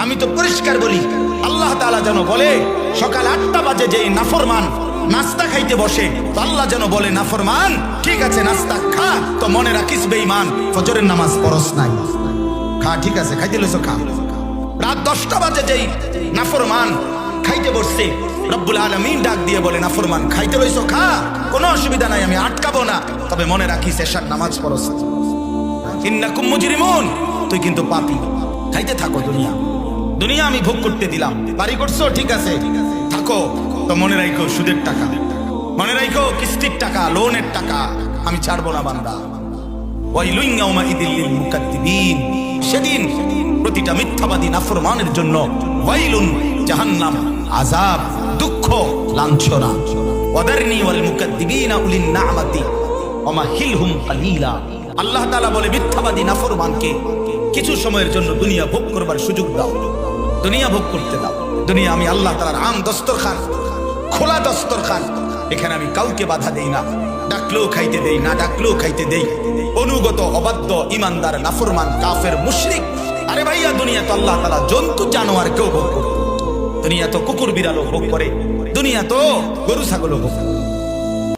আমি তো পরিষ্কার বলি, আল্লাহ তাআলা যেন বলে সকাল 8টা বাজে যেই নাফরমান নাস্তা খাইতে বসে, তো আল্লাহ যেন বলে নাফরমান ঠিক আছে নাস্তা খা, তো মনে রাখিস বেঈমান ফজরের নামাজ পড়স নাই। খা, ঠিক আছে খাইতে লইছো খা। রাত 10টা বাজে যেই নাফরমান খাইতে বসছে, রব্বুল আলামিন ডাক দিয়ে বলে নাফরমান খাইতে লইছো খা, কোনো অসুবিধা নাই, আমি আটকাবো না, তবে মনে রাখিস এশার নামাজ পড়স। ইন্নাকুম মুজরিমুন, তুই কিন্তু পাপী, খাইতে থাকো। দুনিয়া আমি ভোগ করতে দিলাম, বাড়ি করছো ঠিক আছে থাকো, তো মনে রাখো সুদের টাকা, মনে রাখো কিস্তির টাকা, লোনের টাকা আমি ছাড়বো না বান্দা। ওয়াইলুন ইয়াউমাইযিল লিল মুকাদ্দিবিন, সেদিন প্রতিটা মিথ্যাবাদী নাফরমানের জন্য ওয়াইলুন জাহান্নাম, আযাব, দুঃখ, লাঞ্ছনা। ওয়াদারনি ওয়াল মুকাদ্দিবিনা উলিন না'মাতি ওয়ামাহিলহুম কালিলা। আল্লাহ তাআলা বলে মিথ্যাবাদী নাফরমানকে কিছু সময়ের জন্য দুনিয়া ভোগ করবার সুযোগ দাও, দুনিয়া ভোগ করতে দাও। দুনিয়া আমি আল্লাহ তাআলার আম দস্তরখান, খোলা দস্তরখান, এখানে আমি কাউকে বাধা দেই না, ডাকলেও খাইতে দেই, না ডাকলেও খাইতে দেই। অনুগত, অবাধ্য, ইমানদার, নাফরমান, কাফের, মুশরিক, আরে ভাইয়া দুনিয়া তো আল্লাহ তাআলা জন্তু জানোয়ার কেউ ভোগ করে, দুনিয়া তো কুকুর বিড়ালও ভোগ করে, দুনিয়া তো গরু ছাগলও ভোগ করে।